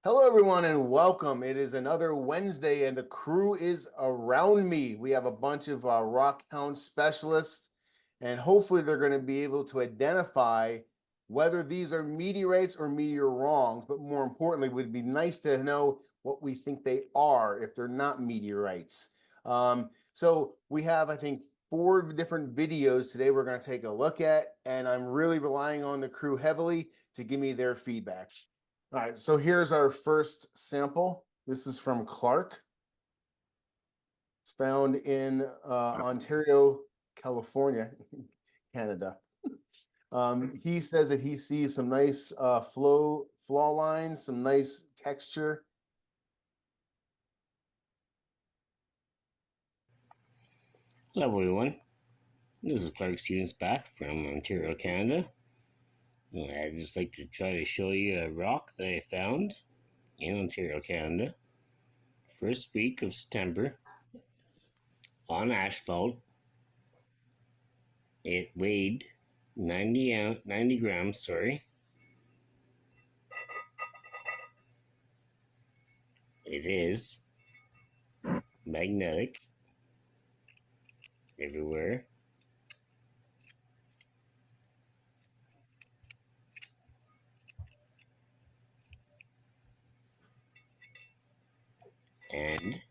Hello, everyone, and welcome. It is another Wednesday, and the crew is around me. We have a bunch of Rockhound specialists, and hopefully, they're going to be able to identify whether these are meteorites or meteor-wrongs. But more importantly, it would be nice to know what we think they are if they're not meteorites. So we have, I think, 4 different videos today we're going to take a look at, and I'm really relying on the crew heavily to give me their feedback. All right, so here's our first sample. This is from Clark. It's found in Ontario, California, Canada. He says that he sees some nice flaw lines, some nice texture. Hello everyone, this is Clark Stevens back from Ontario, Canada. I'd just like to try to show you a rock that I found in Ontario, Canada. First week of September on asphalt. It weighed 90 grams, sorry. It is magnetic everywhere. And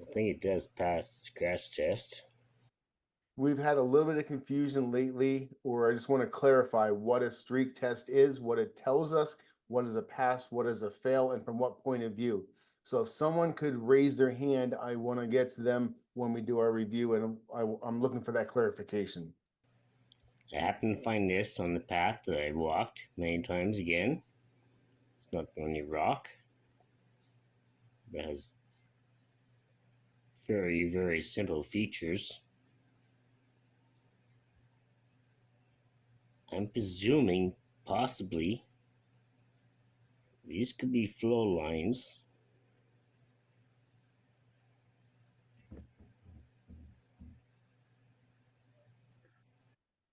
I think it does pass the scratch test. We've had a little bit of confusion lately, or I just want to clarify what a streak test is, what it tells us, what is a pass, what is a fail, and from what point of view. So if someone could raise their hand, I want to get to them when we do our review, and I'm looking for that clarification. I happened to find this on the path that I walked many times again. It's not the only rock. It has very, very simple features. I'm presuming possibly these could be flow lines.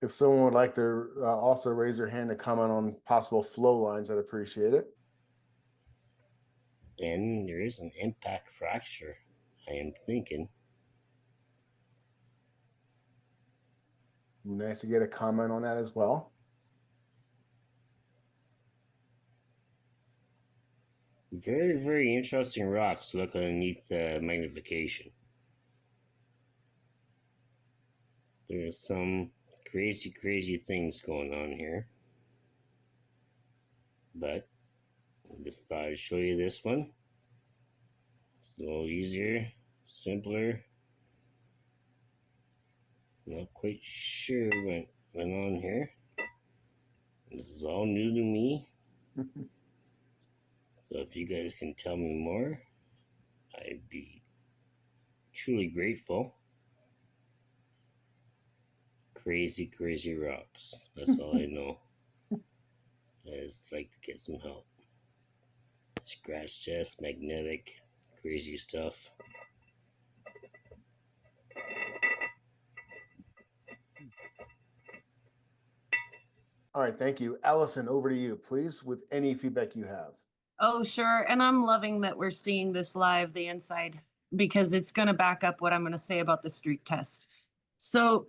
If someone would like to also raise their hand to comment on possible flow lines, I'd appreciate it. And there is an impact fracture, I am thinking. Nice to get a comment on that as well. Very, very interesting rocks to look underneath the magnification. There's some crazy, crazy things going on here. But I just thought I'd show you this one. It's a little easier, simpler. Not quite sure what went on here. This is all new to me. So if you guys can tell me more, I'd be truly grateful. Crazy, crazy rocks. That's all I know. I just like to get some help. Scratch test, magnetic, crazy stuff. All right, thank you. Allison, over to you, please, with any feedback you have. Oh, sure. And I'm loving that we're seeing this live, the inside, because it's going to back up what I'm going to say about the streak test. So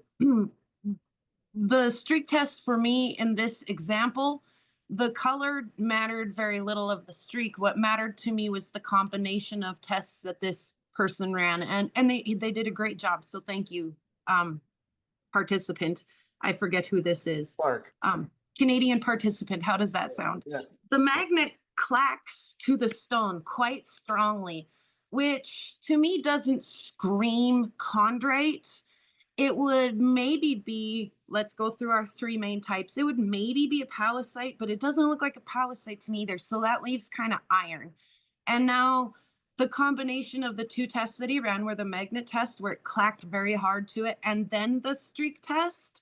the streak test for me in this example, the color mattered very little of the streak. What mattered to me was the combination of tests that this person ran. And they did a great job. So thank you, participant. I forget who this is. Clark. Canadian participant. How does that sound? Yeah. The magnet clacks to the stone quite strongly, which to me doesn't scream chondrite. It would maybe be, let's go through our 3 main types. It would maybe be a palisite, but it doesn't look like a palisite to me either. So that leaves kind of iron. And now the combination of the 2 tests that he ran were the magnet test where it clacked very hard to it, and then the streak test.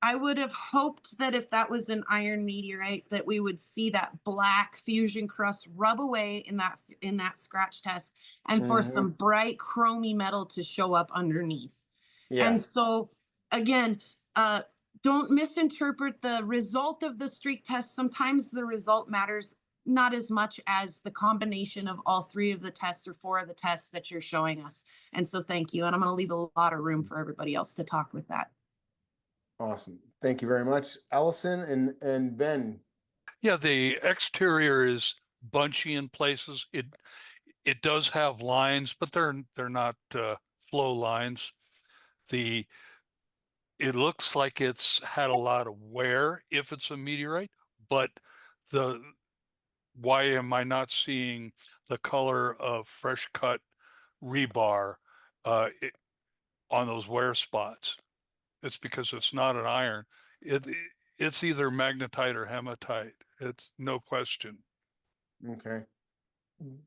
I would have hoped that if that was an iron meteorite, that we would see that black fusion crust rub away in that scratch test, and for Mhm. some bright chromy metal to show up underneath. Yeah. And so, again, uh, don't misinterpret the result of the streak test. Sometimes the result matters not as much as the combination of all three of the tests or four of the tests that you're showing us. And so, thank you. And I'm going to leave a lot of room for everybody else to talk with that. Awesome. Thank you very much, Allison and Ben. Yeah, the exterior is bunchy in places. It does have lines, but they're not flow lines. It looks like it's had a lot of wear if it's a meteorite, but why am I not seeing the color of fresh cut rebar on those wear spots? It's because it's not an iron. It's either magnetite or hematite. It's no question. Okay.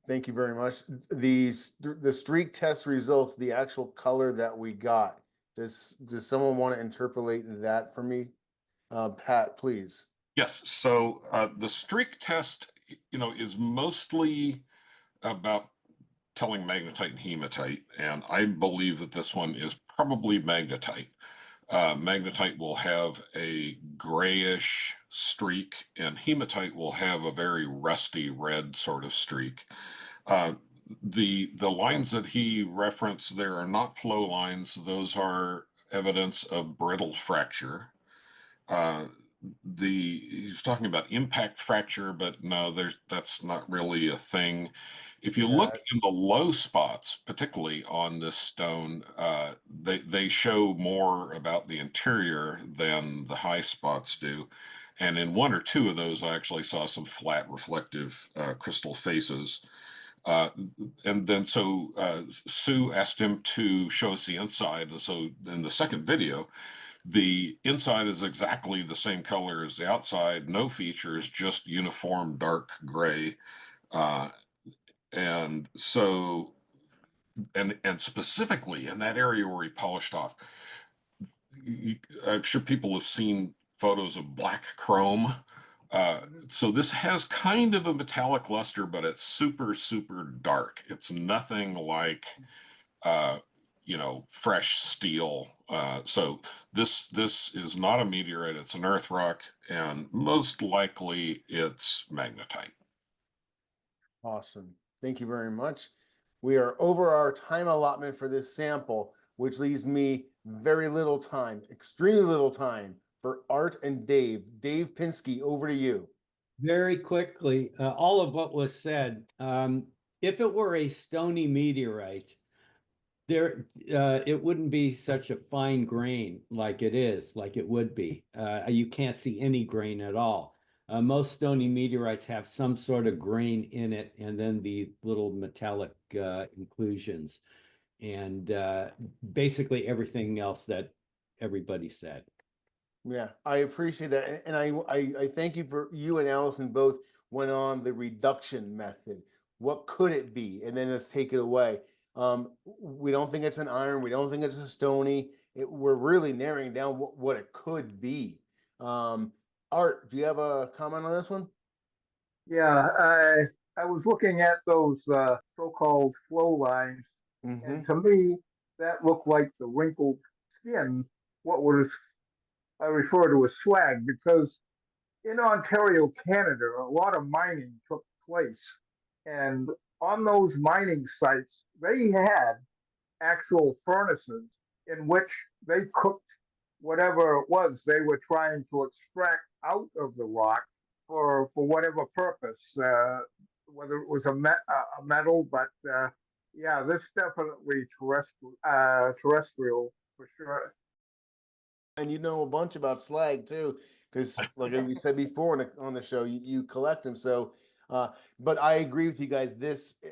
Thank you very much. The streak test results, the actual color that we got. Does someone want to interpolate that for me? Pat, please. Yes. So the streak test, is mostly about telling magnetite and hematite, and I believe that this one is probably magnetite. Magnetite will have a grayish streak, and hematite will have a very rusty red sort of streak. The lines that he referenced there are not flow lines; those are evidence of brittle fracture. Uh, he's talking about impact fracture, but no, that's not really a thing. If you look in the low spots, particularly on this stone, they show more about the interior than the high spots do. And in one or two of those, I actually saw some flat reflective crystal faces. And then Sue asked him to show us the inside. So in the second video, the inside is exactly the same color as the outside, no features, just uniform dark gray. And so, and specifically in that area where he polished off, I'm sure people have seen photos of black chrome. So this has kind of a metallic luster, but it's super, super dark. It's nothing like fresh steel. So this is not a meteorite, it's an earth rock, and most likely it's magnetite. Awesome. Thank you very much. We are over our time allotment for this sample, which leaves me very little time, extremely little time for Art and Dave. Dave Pinsky, over to you. Very quickly, all of what was said. If it were a stony meteorite, it wouldn't be such a fine grain like it would be. You can't see any grain at all. Most stony meteorites have some sort of grain in it, and then the little metallic inclusions, and basically everything else that everybody said. Yeah, I appreciate that. And I thank you for you and Allison both went on the reduction method. What could it be? And then let's take it away. We don't think it's an iron. We don't think it's a stony. We're really narrowing down what it could be. Art, do you have a comment on this one? Yeah, I was looking at those so-called flow lines, and to me, that looked like the wrinkled skin, what was I refer to as slag, because in Ontario, Canada, a lot of mining took place. And on those mining sites, they had actual furnaces in which they cooked whatever it was they were trying to extract out of the rock for whatever purpose, whether it was a metal, but yeah, this definitely terrestrial for sure. And you know a bunch about slag too, because like we said before on the show, you collect them. So, but I agree with you guys.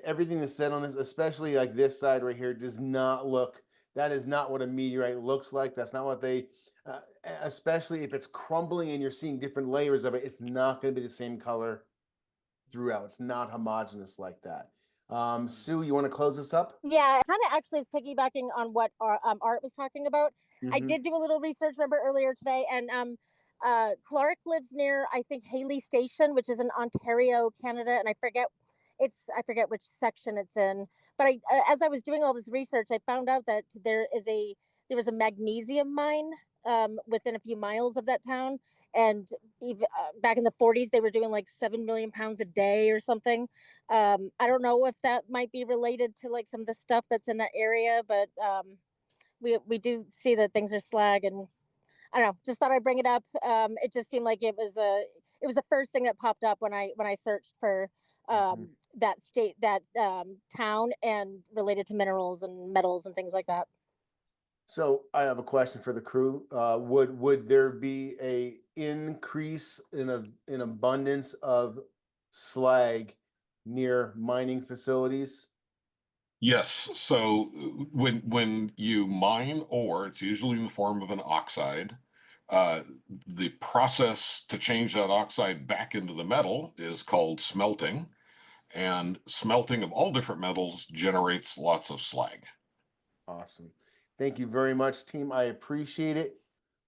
Everything that's said on this, especially like this side right here, does not look. That is not what a meteorite looks like. That's not what they. Especially if it's crumbling and you're seeing different layers of it, it's not going to be the same color throughout. It's not homogeneous like that. Sue, you want to close this up? Yeah, kind of actually piggybacking on what Art was talking about. I did do a little research, remember, earlier today, and Clark lives near, I think, Haley Station, which is in Ontario, Canada, and I forget which section it's in. But as I was doing all this research, I found out that there was a magnesium mine within a few miles of that town, and even back in the 40s, they were doing like 7 million pounds a day or something. I don't know if that might be related to like some of the stuff that's in that area, but we do see that things are slag, and I don't know. Just thought I'd bring it up. It just seemed like it was the first thing that popped up when I searched for that town and related to minerals and metals and things like that. So I have a question for the crew. Would there be a increase in abundance of slag near mining facilities? Yes. So when you mine ore, it's usually in the form of an oxide. The process to change that oxide back into the metal is called smelting, and smelting of all different metals generates lots of slag. Awesome. Thank you very much, team. I appreciate it.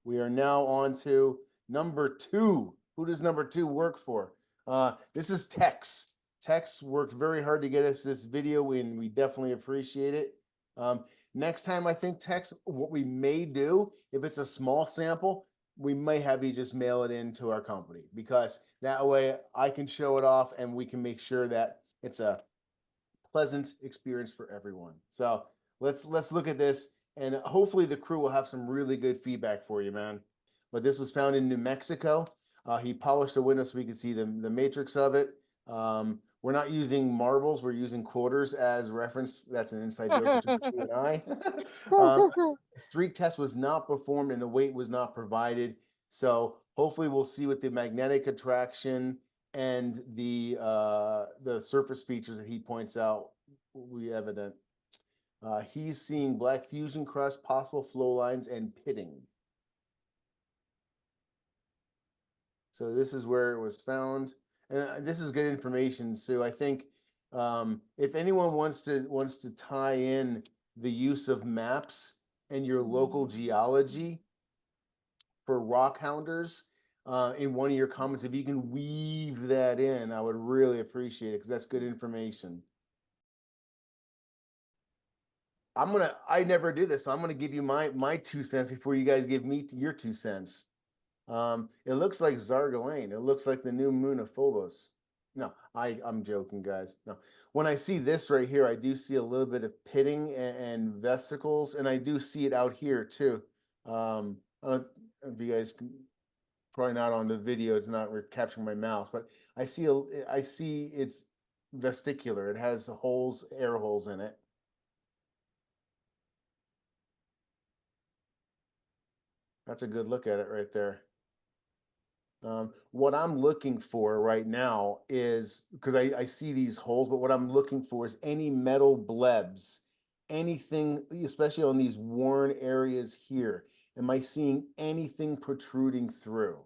We are now on to number 2. Who does number 2 work for? This is Tex. Tex worked very hard to get us this video, and we definitely appreciate it. Next time, I think, Tex, what we may do, if it's a small sample, we may have you just mail it in to our company, because that way I can show it off and we can make sure that it's a pleasant experience for everyone. So let's look at this, and hopefully the crew will have some really good feedback for you, man. But this was found in New Mexico. He polished the window so we could see the matrix of it. We're not using marbles, we're using quarters as reference. That's an inside joke between Sue and I. A streak test was not performed and the weight was not provided. So hopefully we'll see with the magnetic attraction and the surface features that he points out will be evident. He's seeing black fusion crust, possible flow lines, and pitting. So this is where it was found, and this is good information, Sue. I think if anyone wants to tie in the use of maps and your local geology for rockhounders in one of your comments, if you can weave that in, I would really appreciate it, because that's good information. I never do this, so I'm gonna give you my 2 cents before you guys give me your 2 cents. It looks like Zargolane. It looks like the new moon of Phobos. No, I'm joking, guys. No, when I see this right here, I do see a little bit of pitting and vesicles, and I do see it out here too. I don't know if you guys can, probably not on the video, it's not capturing my mouse, but I see it's vesticular. It has holes, air holes in it. That's a good look at it right there. What I'm looking for right now is, because I see these holes, but what I'm looking for is any metal blebs, anything, especially on these worn areas here. Am I seeing anything protruding through?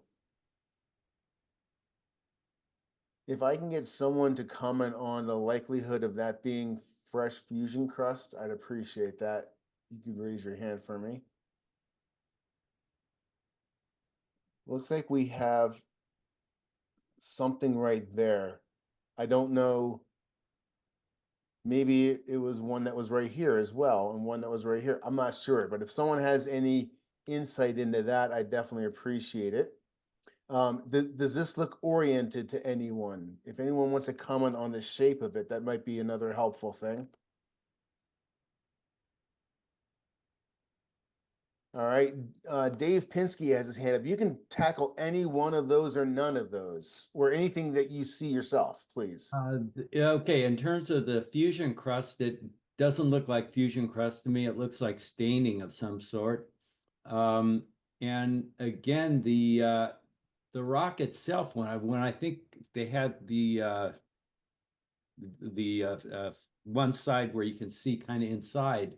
If I can get someone to comment on the likelihood of that being fresh fusion crust, I'd appreciate that. You could raise your hand for me. Looks like we have something right there. I don't know. Maybe it was one that was right here as well, and one that was right here. I'm not sure, but if someone has any insight into that, I definitely appreciate it. Does this look oriented to anyone? If anyone wants to comment on the shape of it, that might be another helpful thing. All right, Dave Pinsky has his hand up. You can tackle any one of those or none of those, or anything that you see yourself, please. Okay, in terms of the fusion crust, it doesn't look like fusion crust to me. It looks like staining of some sort. And again, the rock itself, when I think they had the one side where you can see kind of inside,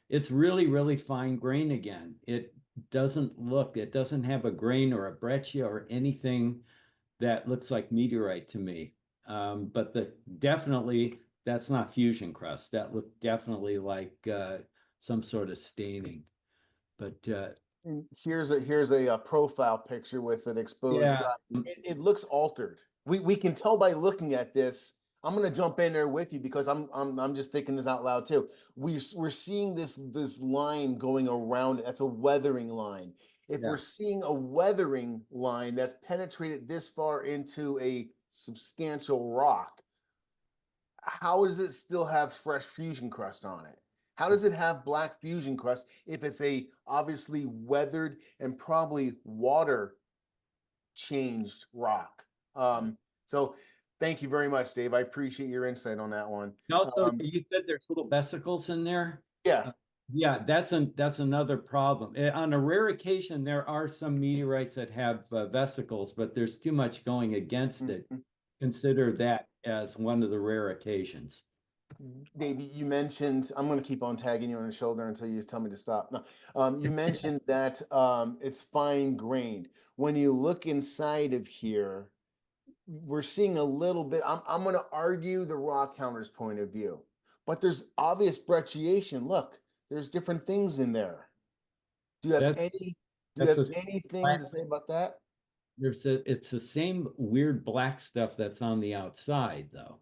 it's really, really fine grain again. It doesn't have a grain or a breccia or anything that looks like meteorite to me. But definitely That's not fusion crust. That looked definitely like some sort of staining. But here's a profile picture with an exposed yeah, side. It looks altered. We can tell by looking at this. I'm gonna jump in there with you because I'm just thinking this out loud too. We're seeing this line going around it. That's a weathering line. If Yeah. we're seeing a weathering line that's penetrated this far into a substantial rock, how does it still have fresh fusion crust on it? How does it have black fusion crust if it's a obviously weathered and probably water changed rock? So thank you very much, Dave. I appreciate your insight on that one. Also, you said there's little vesicles in there. Yeah. Yeah, that's another problem. On a rare occasion, there are some meteorites that have vesicles, but there's too much going against it. Consider that as one of the rare occasions. Dave, you mentioned, I'm going to keep on tagging you on the shoulder until you tell me to stop. No, you mentioned that it's fine grained. When you look inside of here, we're seeing a little bit. I'm going to argue the Rockhounder's point of view, but there's obvious brecciation. Look, there's different things in there. Do you have anything to say about that? It's the same weird black stuff that's on the outside, though.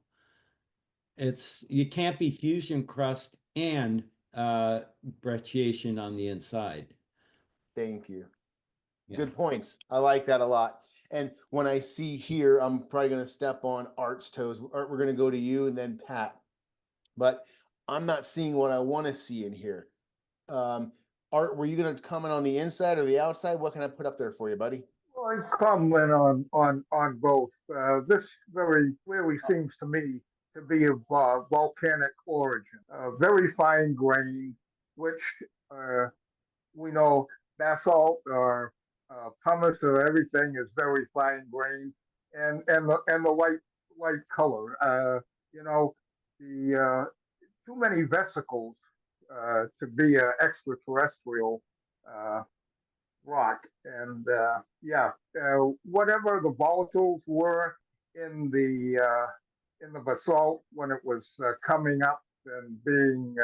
You can't be fusion crust and brecciation on the inside. Thank you. Yeah. Good points. I like that a lot. And when I see here, I'm probably going to step on Art's toes. Art, we're going to go to you and then Pat. But I'm not seeing what I want to see in here. Art, were you going to comment on the inside or the outside? What can I put up there for you, buddy? Well, I comment on both. This very clearly seems to me to be of volcanic origin, very fine grain, which we know basalt or pumice or everything is very fine grain, and the light color. You know, the too many vesicles to be an extraterrestrial rock, and whatever the volatiles were in the basalt when it was coming up and being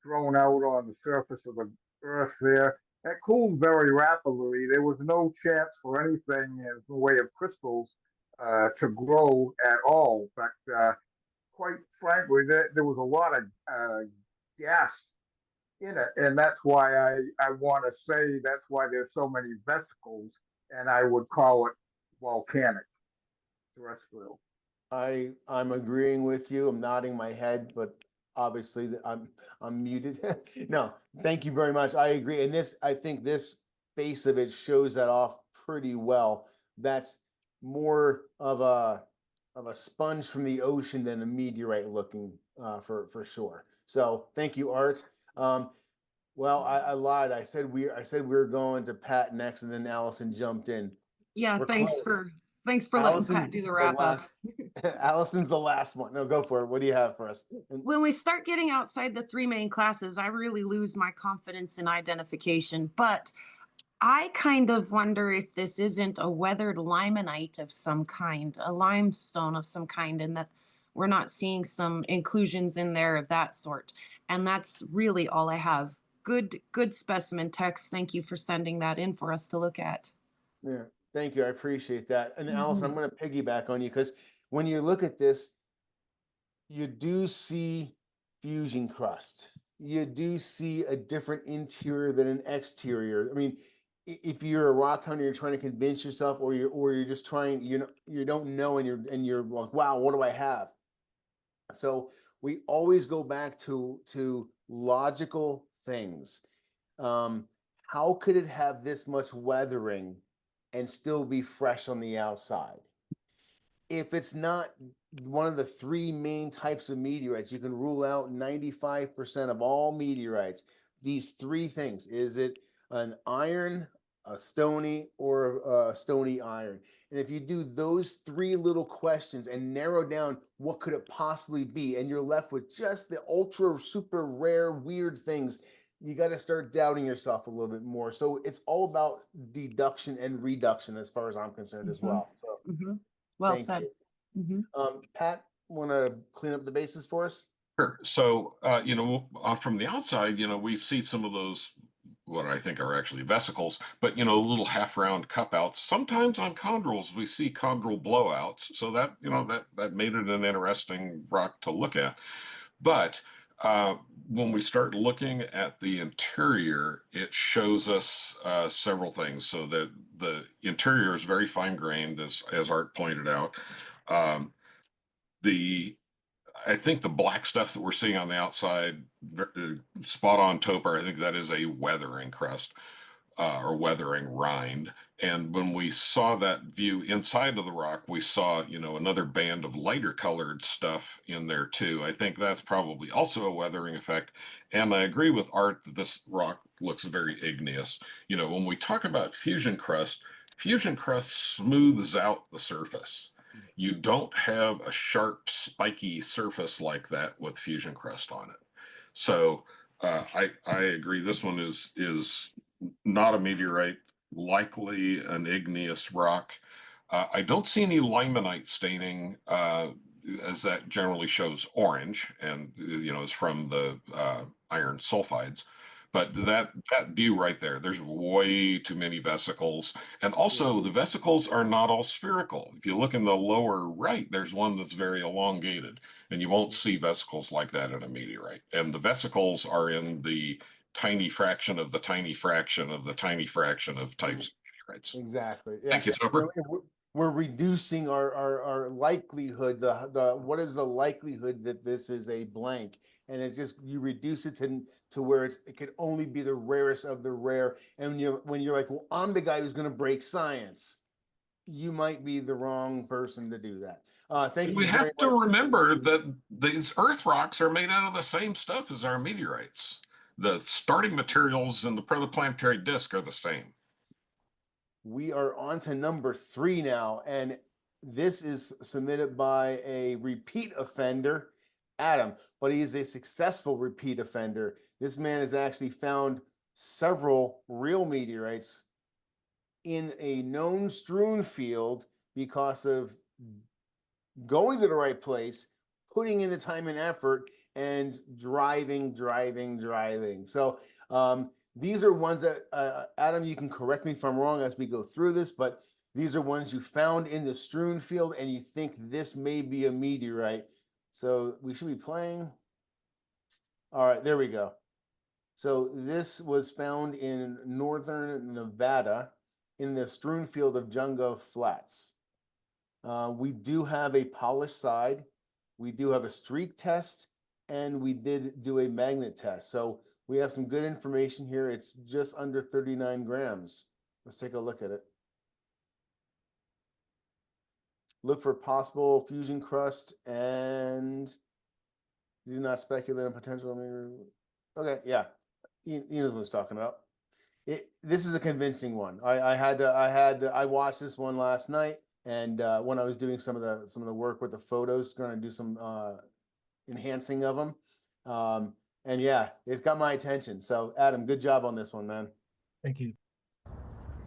thrown out on the surface of the earth there. That cooled very rapidly. There was no chance for anything in the way of crystals to grow at all. But quite frankly, there was a lot of gas in it, and that's why I want to say that's why there's so many vesicles, and I would call it volcanic terrestrial. I'm agreeing with you. I'm nodding my head, but obviously I'm muted. No, thank you very much. I agree. And I think this face of it shows that off pretty well. That's more of a sponge from the ocean than a meteorite looking for sure. So thank you, Art. Well, I lied. I said we were going to Pat next, and then Allison jumped in. Yeah, We're thanks close. for letting Pat do the wrap up. Allison's the last one. No, go for it. What do you have for us? When we start getting outside the three main classes, I really lose my confidence in identification. But I kind of wonder if this isn't a weathered limonite of some kind, a limestone of some kind, and that we're not seeing some inclusions in there of that sort. And that's really all I have. Good specimen text. Thank you for sending that in for us to look at. Yeah, thank you. I appreciate that. And Allison, I'm going to piggyback on you because when you look at this, you do see fusion crust. You do see a different interior than an exterior. I mean, if you're a rock hunter, you're trying to convince yourself, or you're just trying, you don't know, and you're like, wow, what do I have? So we always go back to logical things. How could it have this much weathering and still be fresh on the outside? If it's not one of the three main types of meteorites, you can rule out 95% of all meteorites. These three things: is it an iron, a stony, or a stony iron? And if you do those three little questions and narrow down what could it possibly be, and you're left with just the ultra super rare weird things, you got to start doubting yourself a little bit more. So it's all about deduction and reduction as far as I'm concerned as well. So Well thank said. you. Pat, want to clean up the bases for us? Sure. So, from the outside, we see some of those, what I think are actually vesicles, but, little half round cup outs. Sometimes on chondrules, we see chondrule blowouts. So that, that made it an interesting rock to look at. But when we start looking at the interior, it shows us several things. So that the interior is very fine grained, as Art pointed out. I think the black stuff that we're seeing on the outside, spot on Topher, I think that is a weathering crust or weathering rind. And when we saw that view inside of the rock, we saw, another band of lighter colored stuff in there too. I think that's probably also a weathering effect. And I agree with Art that this rock looks very igneous. When we talk about fusion crust smooths out the surface. You don't have a sharp, spiky surface like that with fusion crust on it. So I agree. This one is not a meteorite, likely an igneous rock. I don't see any limonite staining, as that generally shows orange, and is from the iron sulfides. But that view right there, there's way too many vesicles. And also the vesicles are not all spherical. If you look in the lower right, there's one that's very elongated, and you won't see vesicles like that in a meteorite. And the vesicles are in the tiny fraction of the tiny fraction of the tiny fraction of types of meteorites. Exactly. Yeah. Thank you, Topher. We're reducing our likelihood. What is the likelihood that this is a blank? And it's just, you reduce it to where it could only be the rarest of the rare. And when you're like, well, I'm the guy who's going to break science, you might be the wrong person to do that. Thank you. We have to remember that these earth rocks are made out of the same stuff as our meteorites. The starting materials in the protoplanetary disk are the same. We are on to number 3 now, and this is submitted by a repeat offender, Adam, but he is a successful repeat offender. This man has actually found several real meteorites in a known strewn field because of going to the right place, putting in the time and effort, and driving. So these are ones that, Adam, you can correct me if I'm wrong as we go through this, but these are ones you found in the strewn field and you think this may be a meteorite. So we should be playing. All right, there we go. So this was found in northern Nevada in the strewn field of Jungo Flats. We do have a polished side. We do have a streak test, and we did do a magnet test. So we have some good information here. It's just under 39 grams. Let's take a look at it. Look for possible fusion crust and do not speculate on potential. Okay, yeah, he knows what he's talking about. This is a convincing one. I watched this one last night, and when I was doing some of the work with the photos, going to do some enhancing of them. And yeah, it got my attention. So Adam, good job on this one, man. Thank you.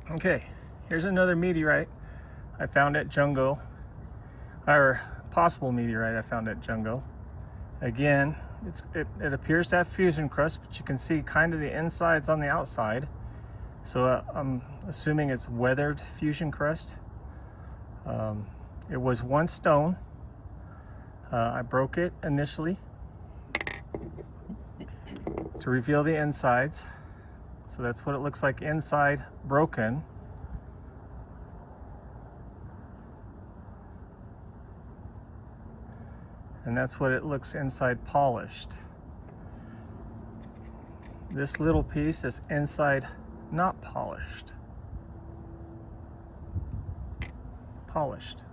Okay, here's another meteorite I found at Jungo, or possible meteorite I found at Jungo. Again, it appears to have fusion crust, but you can see kind of the insides on the outside. So I'm assuming it's weathered fusion crust. It was 1 stone. I broke it initially to reveal the insides. So that's what it looks like inside, broken. And that's what it looks inside, polished. This little piece is inside, not polished. Polished.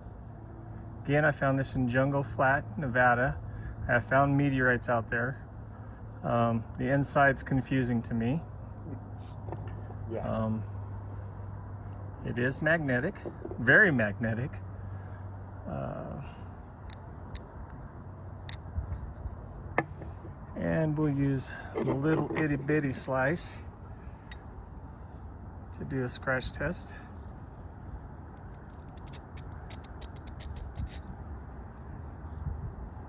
Again, I found this in Jungo Flat, Nevada. I have found meteorites out there. The inside's confusing to me. Yeah. It is magnetic, very magnetic. And we'll use a little itty bitty slice to do a scratch test.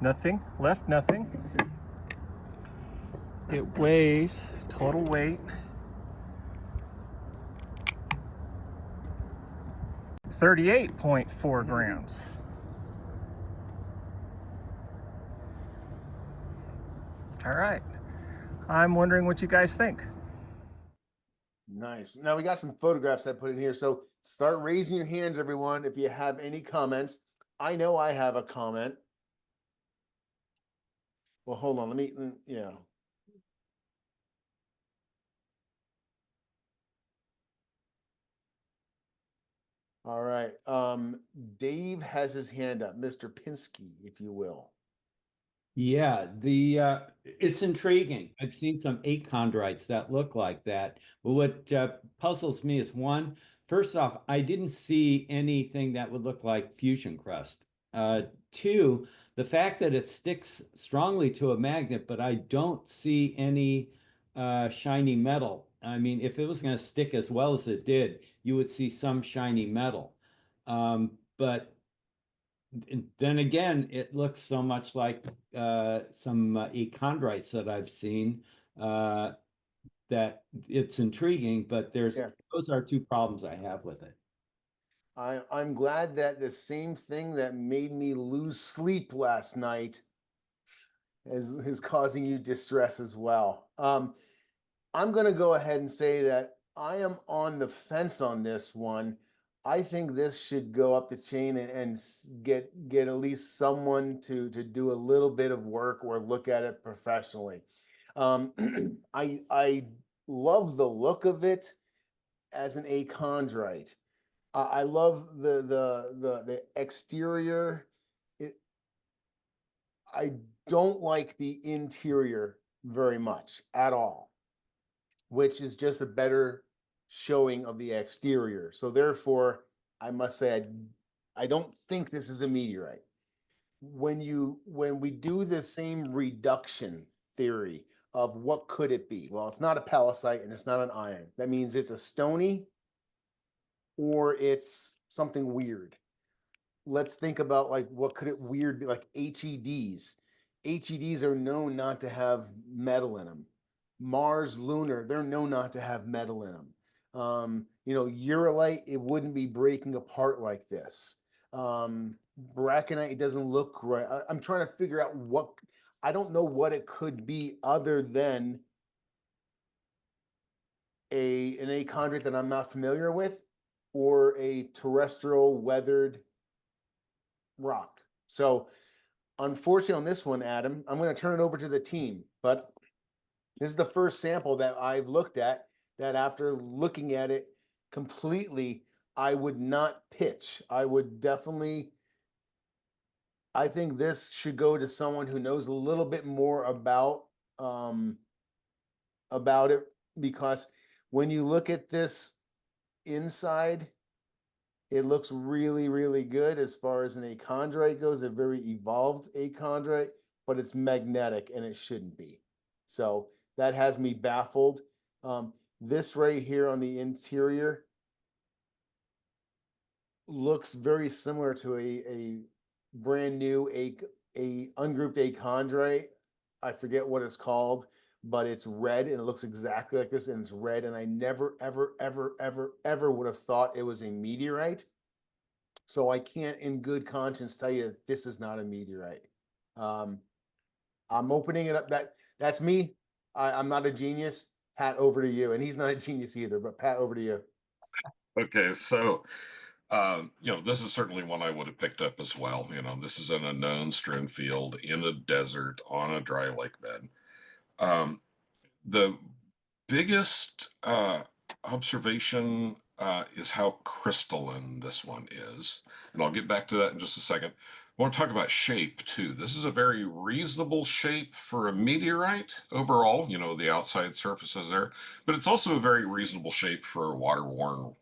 Nothing, left nothing. It weighs, total weight, 38.4 grams. All right. I'm wondering what you guys think. Nice. Now we got some photographs I put in here. So start raising your hands, everyone, if you have any comments. I know I have a comment. Well, hold on. Let me, yeah. All right. Dave has his hand up, Mr. Pinsky, if you will. Yeah, it's intriguing. I've seen some achondrites that look like that. But what puzzles me is one, first off, I didn't see anything that would look like fusion crust. Two, the fact that it sticks strongly to a magnet, but I don't see any shiny metal. I mean, if it was going to stick as well as it did, you would see some shiny metal. But then again, it looks so much like some achondrites that I've seen that it's intriguing, but those are two problems I have with it. I'm glad that the same thing that made me lose sleep last night is causing you distress as well. I'm going to go ahead and say that I am on the fence on this one. I think this should go up the chain and get at least someone to do a little bit of work or look at it professionally. I love the look of it as an achondrite. I love the exterior. I don't like the interior very much at all, which is just a better showing of the exterior. So therefore, I must say I don't think this is a meteorite. When we do the same reduction theory of what could it be? Well, it's not a palisite and it's not an iron. That means it's a stony or it's something weird. Let's think about like what could it weird be, like HEDs. HEDs are known not to have metal in them. Mars lunar, they're known not to have metal in them. Urolite, it wouldn't be breaking apart like this. Braconite, it doesn't look right. I'm trying to figure out I don't know what it could be other than an achondrite that I'm not familiar with, or a terrestrial weathered rock. So unfortunately on this one, Adam, I'm going to turn it over to the team, but this is the first sample that I've looked at that after looking at it completely, I would not pitch. I think this should go to someone who knows a little bit more about it, because when you look at this inside, it looks really, really good as far as an achondrite goes, a very evolved achondrite, but it's magnetic and it shouldn't be. So that has me baffled. This right here on the interior looks very similar to a brand new, a ungrouped achondrite. I forget what it's called, but it's red and it looks exactly like this and it's red. And I never, ever, ever, ever, ever would have thought it was a meteorite. So I can't in good conscience tell you that this is not a meteorite. I'm opening it up. That's me. I'm not a genius. Pat, over to you. And he's not a genius either, but Pat, over to you. Okay, so this is certainly one I would have picked up as well. This is in a known strewn field in a desert on a dry lake bed. The biggest observation is how crystalline this one is. And I'll get back to that in just a second. I want to talk about shape too. This is a very reasonable shape for a meteorite overall, the outside surface is there, but it's also a very reasonable shape for a water-worn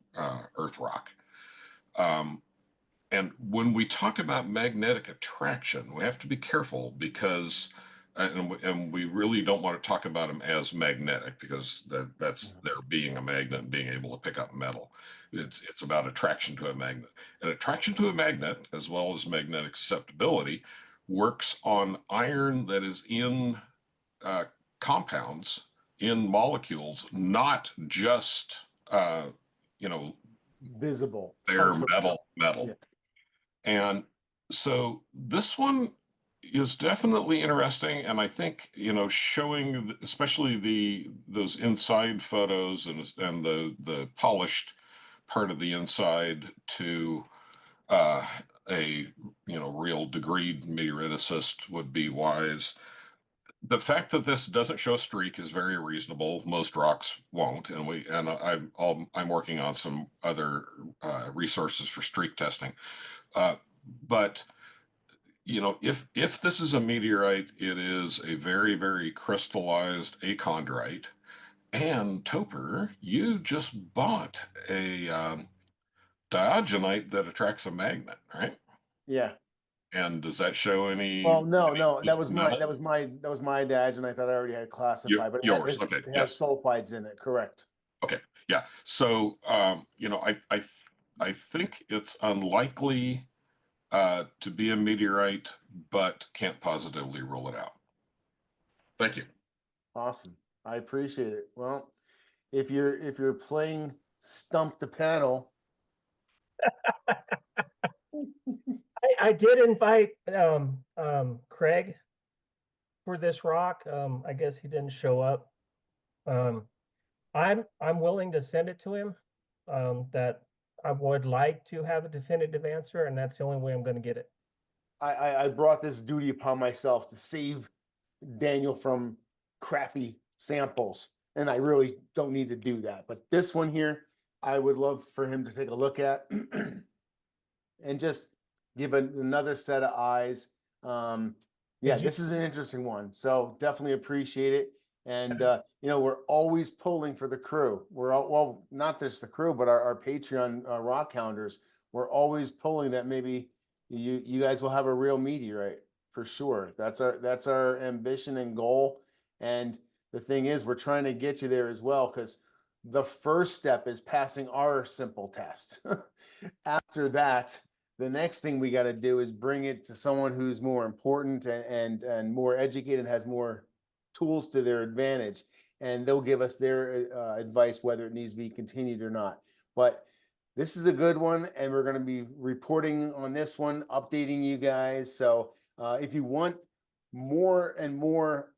earth rock. And when we talk about magnetic attraction, we have to be careful because and we really don't want to talk about them as magnetic, because that's their being a magnet and being able to pick up metal. It's about attraction to a magnet. And attraction to a magnet, as well as magnetic susceptibility, works on iron that is in compounds, in molecules, not just visible bare chunks of metal. Yeah. And so this one is definitely interesting, and I think showing especially those inside photos and the polished part of the inside to a real degreed meteoriticist would be wise. The fact that this doesn't show a streak is very reasonable. Most rocks won't, and I'm working on some other resources for streak testing. But if this is a meteorite, it is a very, very crystallized achondrite. And Topher, you just bought a diogenite that attracts a magnet, right? Yeah. And does that show any? Well, no, that was my metal? dadge, and I thought I already had classified, but Yours, it okay, has yes. sulfides in it, correct? Okay, yeah. So I think it's unlikely to be a meteorite, but can't positively rule it out. Thank you. Awesome. I appreciate it. Well, if you're playing Stump the Panel, I did invite Craig for this rock. I guess he didn't show up. I'm willing to send it to him. That I would like to have a definitive answer, and that's the only way I'm going to get it. I brought this duty upon myself to save Daniel from crappy samples, and I really don't need to do that. But this one here, I would love for him to take a look at and just give another set of eyes. Yeah, this is an interesting one, so definitely appreciate it. And we're always pulling for the crew. We're all, well, not just the crew, but our Patreon Rockhounders. We're always pulling that maybe you guys will have a real meteorite for sure. That's our ambition and goal. And the thing is, we're trying to get you there as well, because the first step is passing our simple test. After that, the next thing we got to do is bring it to someone who's more important and more educated and has more tools to their advantage, and they'll give us their advice whether it needs to be continued or not. But this is a good one, and we're going to be reporting on this one, updating you guys. So if you want more and more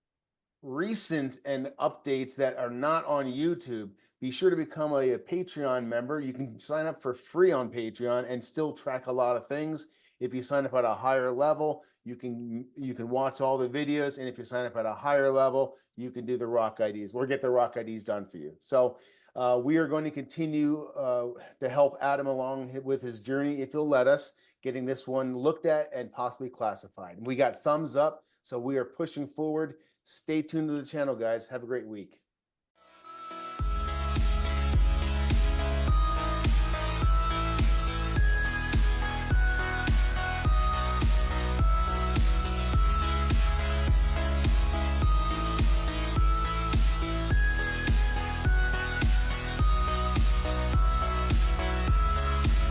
recent and updates that are not on YouTube, be sure to become a Patreon member. You can sign up for free on Patreon and still track a lot of things. If you sign up at a higher level, you can watch all the videos, and if you sign up at a higher level, you can do the rock IDs. We'll get the rock IDs done for you. So we are going to continue to help Adam along with his journey, if he'll let us, getting this one looked at and possibly classified. And we got thumbs up, so we are pushing forward. Stay tuned to the channel, guys. Have a great week.